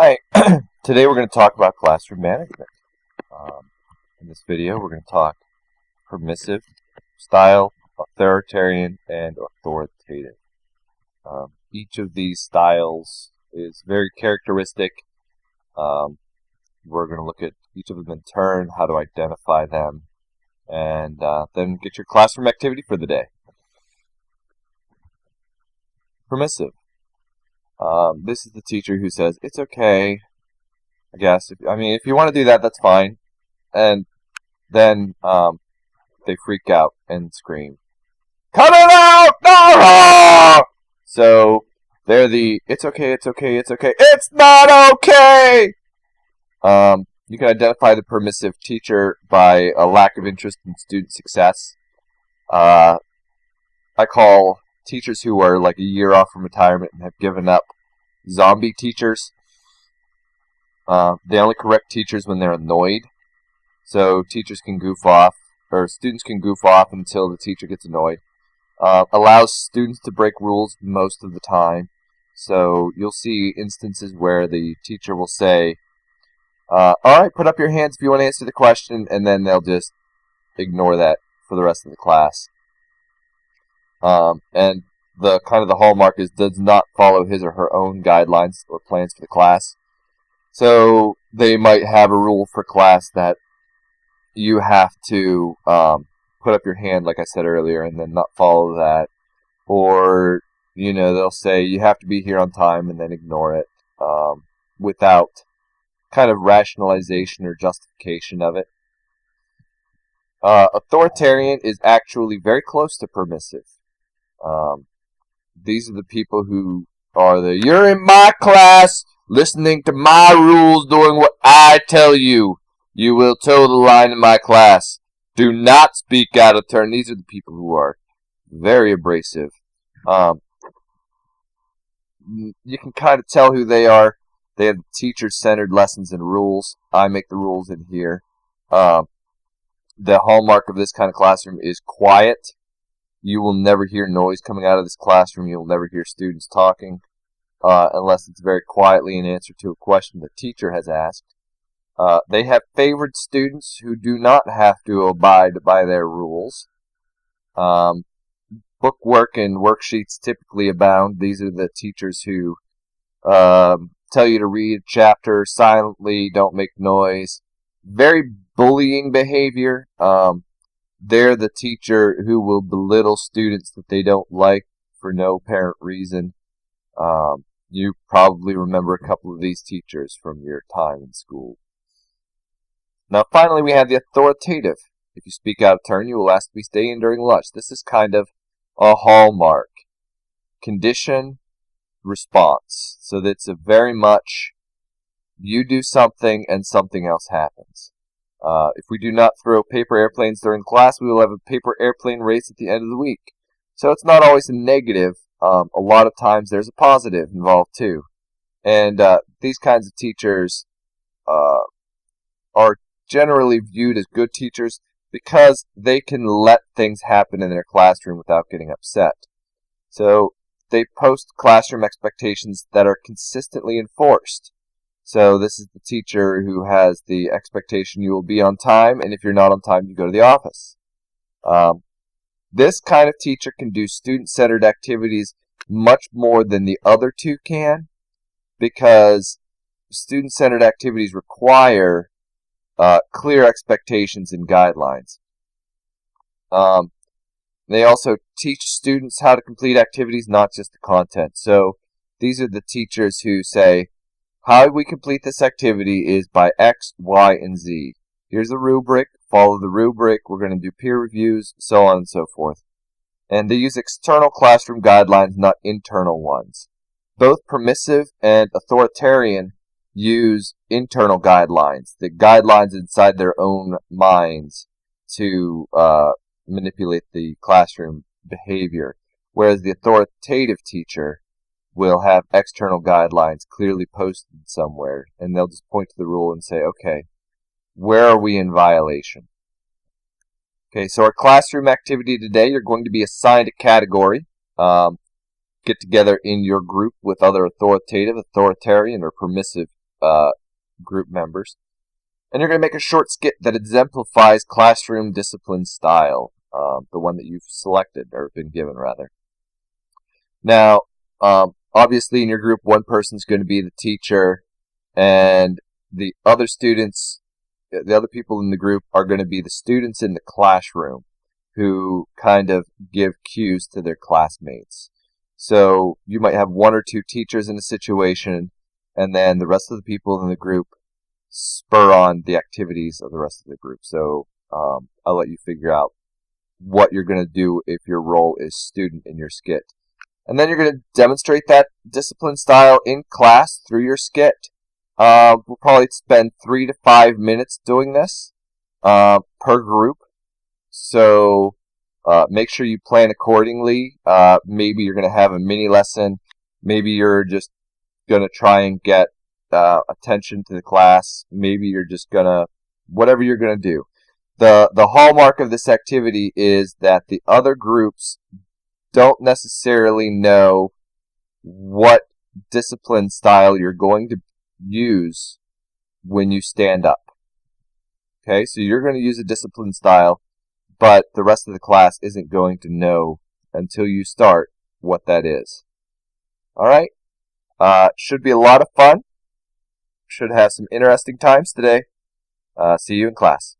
Hi, today we're going to talk about classroom management. In this video, we're going to talk permissive, style, authoritarian, and authoritative. Each of these styles is very characteristic. We're going to look at each of them in turn, how to identify them, and then get your classroom activity for the day. Permissive. This is the teacher who says, it's okay, I guess. If you want to do that, that's fine. And then they freak out and scream, "Cut it out! No!" So they're the, it's okay, it's okay, it's okay, it's not okay! You can identify the permissive teacher by a lack of interest in student success. I call teachers who are like a year off from retirement and have given up zombie teachers. They only correct teachers when they're annoyed. So teachers can goof off, or students can goof off until the teacher gets annoyed. Allows students to break rules most of the time. So you'll see instances where the teacher will say, alright, put up your hands if you want to answer the question, and then they'll just ignore that for the rest of the class. And the hallmark is does not follow his or her own guidelines or plans for the class. So they might have a rule for class that you have to put up your hand, like I said earlier, and then not follow that. Or, they'll say you have to be here on time and then ignore it without kind of rationalization or justification of it. Authoritarian is actually very close to permissive. These are the people who are you're in my class, listening to my rules, doing what I tell you. You will toe the line in my class. Do not speak out of turn. These are the people who are very abrasive. You can kind of tell who they are. They have teacher-centered lessons and rules. I make the rules in here. The hallmark of this kind of classroom is quiet. You will never hear noise coming out of this classroom. You'll never hear students talking unless it's very quietly in answer to a question the teacher has asked. They have favored students who do not have to abide by their rules. Bookwork and worksheets typically abound. These are the teachers who tell you to read a chapter silently, don't make noise. Very bullying behavior. They're the teacher who will belittle students that they don't like for no apparent reason. You probably remember a couple of these teachers from your time in school. Now, finally, we have the authoritative. If you speak out of turn, you will ask to be staying during lunch. This is kind of a hallmark. Condition, response. So that's a very much you do something and something else happens. If we do not throw paper airplanes during class, we will have a paper airplane race at the end of the week. So it's not always a negative. A lot of times there's a positive involved too. And these kinds of teachers are generally viewed as good teachers because they can let things happen in their classroom without getting upset. So they post classroom expectations that are consistently enforced. So this is the teacher who has the expectation you will be on time, and if you're not on time, you go to the office. This kind of teacher can do student-centered activities much more than the other two can, because student-centered activities require clear expectations and guidelines. They also teach students how to complete activities, not just the content. So these are the teachers who say, how we complete this activity is by X, Y, and Z. Here's the rubric. Follow the rubric. We're going to do peer reviews, so on and so forth. And they use external classroom guidelines, not internal ones. Both permissive and authoritarian use internal guidelines, the guidelines inside their own minds to manipulate the classroom behavior, whereas the authoritative teacher will have external guidelines clearly posted somewhere, and they'll just point to the rule and say, okay, where are we in violation? Okay, so our classroom activity today, you're going to be assigned a category. Get together in your group with other authoritative, authoritarian, or permissive group members. And you're going to make a short skit that exemplifies classroom discipline style, the one that you've selected, or been given, rather. Now, obviously in your group, one person's going to be the teacher, and the other students, the other people in the group are going to be the students in the classroom who kind of give cues to their classmates. So you might have one or two teachers in a situation, and then the rest of the people in the group spur on the activities of the rest of the group. So I'll let you figure out what you're going to do if your role is student in your skit. And then you're going to demonstrate that discipline style in class through your skit. We'll probably spend 3 to 5 minutes doing this per group. So make sure you plan accordingly. Maybe you're going to have a mini lesson. Maybe you're just going to try and get attention to the class. Maybe you're just going to, whatever you're going to do. The hallmark of this activity is that the other groups don't necessarily know what discipline style you're going to use when you stand up. Okay, so you're going to use a discipline style, but the rest of the class isn't going to know until you start what that is. Alright? Should be a lot of fun. Should have some interesting times today. See you in class.